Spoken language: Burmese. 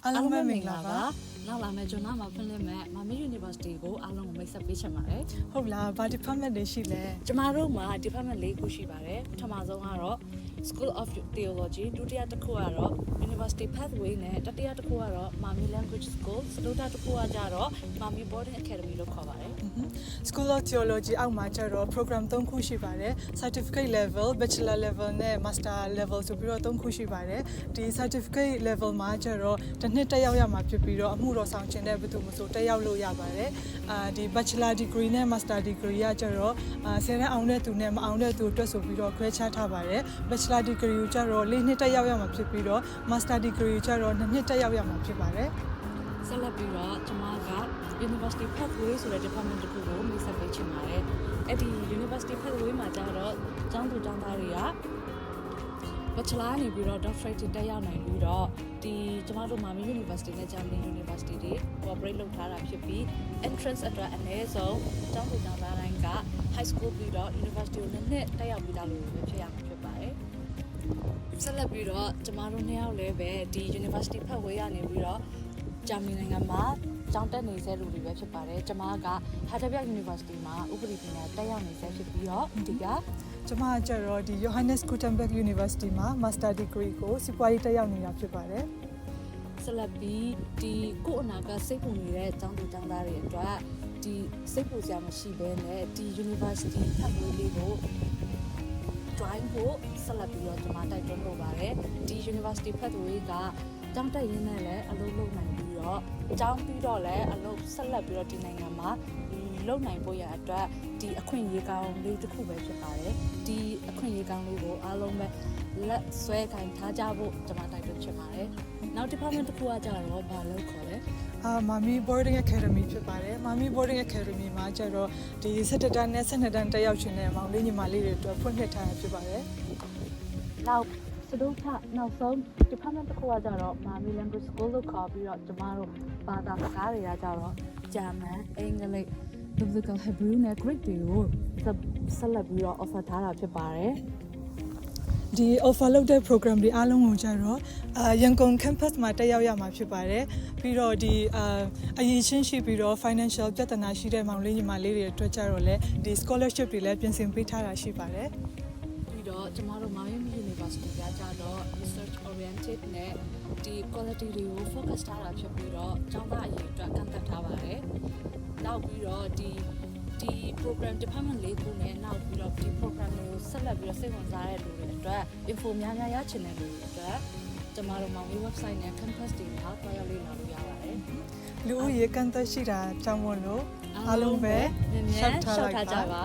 အားလုံးပဲမင်္ဂလာပါ နောက်လာမယ့်ကျွန်တော်မှာဖွင့်လှစ်မဲ့ Mami University ကိုအားလုံးကိုမိတ်ဆက်ပေးချင်ပါတယ် ဟုတ်လားဘာ department တွေရှိလဲ ကျမတို့မှာ department ၄ခုရှိပါတယ်ပထမဆုံးကတော့ School of Theology ဒုတိယတစ်ခုကတော့ University Pathway နဲ့တတိယတစ်ခုကတော့ Mami Language School စတုတ္ထတစ်ခုကကြတော့ Mami Boarding Academy လို့ခေါ်ပါတယ် School of Theology အောက်မှာကျတော့ program 3ခုရှိပါတယ် certificate level bachelor level နဲ့ master level ဆိုပြီးတော့3ခုရှိပါတယ်ဒီ certificate level မှာကျတော့တစ်နှစ်တက်ရောက်ရမှာဖြစ်ပြီးတော့အမှုတော်ဆောင်ခြင်းတဲ့ဘယ်သူမှဆိုတက်ရောက်လို့ရပါတယ်ဒီ bachelor degree နဲ့ master degree ကကျတော့ဆယ်တန်းအောင်တဲ့သူနဲ့မအောင်တဲ့သူအတွက်ဆိုပြီးတော့ခွဲခြားထားပါတယ် bachelor degree ကိုကျတော့4နှစ်တက်ရောက်ရမှာဖြစ်ပြီးတော့ master degree ကိုကျတော့2နှစ်တက်ရောက်ရမှာဖြစ်ပါတယ် ဆက်လက်ပြီးတော့ကျွန်မက University Pathway ဆိုတဲ့ department တစ်ခုကိုမိတ်ဆက်ပေးချင်ပါတယ်အဲ့ဒီ University Pathway မှာကျတော့ကျောင်းသူကျောင်းသားတွေက Bachelor နေပြီးတော့ Doctorate တက်ရောက်နိုင်ပြီးတော့ဒီကျွန်တော်တို့ Mami University နဲ့ Germany University တွေ cooperate လုပ်ထားတာဖြစ်ပြီး entrance အတွက်အနည်းဆုံးကျောင်းသူကျောင်းသားတိုင်းက high school ပြီးတော့ University ကိုနှစ်တက်ရောက်ပြီးသားလို့ပဲဖြစ်ရမှာဖြစ်ပါတယ်ဆက်လက်ပြီးတော့ကျွန်တော်တို့နှစ်ယောက်လည်းပဲဒီ University Pathway ကနေပြီးတော့ဂျာမနီနိုင်ငံမှာကျောင်းတက်နေဆဲလူတွေပဲဖြစ်ပါတယ်ကျွန်မက Heidelberg University မှာဥပဒေပညာတက်ရောက်နေဆဲဖြစ်ပြီးတော့ဒီကကျွန်မကျတော့ဒီ Johannes Gutenberg University မှာ Master Degree ကိုစီးပွားရေးတက်ရောက်နေတာဖြစ်ပါတယ်ဆက်လက်ပြီးဒီကိုအနာကစိတ်ပူနေတဲ့ကျောင်းသူကျောင်းသားတွေအတွက်ဒီစိတ်ပူစရာမရှိဘဲနဲ့ဒီ University Pathway လေးကို join ဖို့ဆက်လက်ပြီးတော့ကျွန်မတိုက်တွန်းလိုပါတယ်ဒီ University Pathway ကကျောင်းတက်ရင်းနဲ့လည်းအလုပ်လုပ်နိုင်ပြီးတော့ကျောင်းပြီးတော့လည်းအလုပ်ဆက်လက်ပြီးတော့ဒီနိုင်ငံမှာလုပ်နိုင်ဖို့ရအတွက်ဒီအခွင့်အရေးကောင်းလေးတစ်ခုပဲဖြစ်ပါတယ်ဒီအခွင့်အရေးကောင်းလေးကိုအားလုံးပဲလက်ဆွဲခိုင်းထားကြဖို့ကျွန်မတိုက်တွန်းချင်ပါတယ်နောက် department တစ်ခုကကြတော့ဘာလို့ခေါ်လဲMami Boarding Academy ဖြစ်ပါတယ် Mami Boarding Academy မှာကျတော့ဒီ17တန်းနဲ့12တန်းတက်ရောက်ခြင်းနဲ့မောင်လေးညီမလေးတွေအတွက်ဖွင့်လှစ်ထားတာဖြစ်ပါတယ်နောက်စတုထနောက်ဆုံး department တစ်ခုကကြတော့ Mami Language School လို့ခေါ်ပြီးတော့ကျမတို့ဘာသာစကားတွေကကြတော့ဂျာမန်အင်္ဂလိပ် Biblical Hebrew နဲ့ Greek တွေကိုဆက်လက်ပြီးတော့ offer ထားတာဖြစ်ပါတယ်ဒီ offer လုပ်တဲ့ program တွေအားလုံးကိုကြတော့ရန်ကုန် campus မှာတက်ရောက်ရမှာဖြစ်ပါတယ်ပြီးတော့ဒီအရေးချင်းရှိပြီးတော့ financial ပြဿနာရှိတဲ့မောင်လေးညီမလေးတွေအတွက်ကြတော့လည်းဒီ scholarship တွေလည်းပြင်ဆင်ပေးထားတာရှိပါတယ်ပြီးတော့ကျမတို့ Mami University ကကြတော့ research oriented နဲ့ဒီ quality တွေကို focus ထားတာဖြစ်ပြီးတော့ကျောင်းသားအရေးအတွက်ကန့်သတ်ထားပါတယ်နောက်ပြီးတော့ဒီ program department လေးခုနဲ့နောက်ပြီးတော့ဒီ program တွေကိုဆက်လက်ပြီးတော့စိတ်ဝင်စားတဲ့လူတွေအတွက် info များများရချင်တဲ့လူတွေအတွက်ကျမတို့ Mami website နဲ့ campus တွေမှာတွားရောက်လေ့လာလို့ရပါတယ်လူဦးရေကန့်သတ်ရှိတာကြောင့်မို့လို့အားလုံးပဲရှောက်ထားကြပါ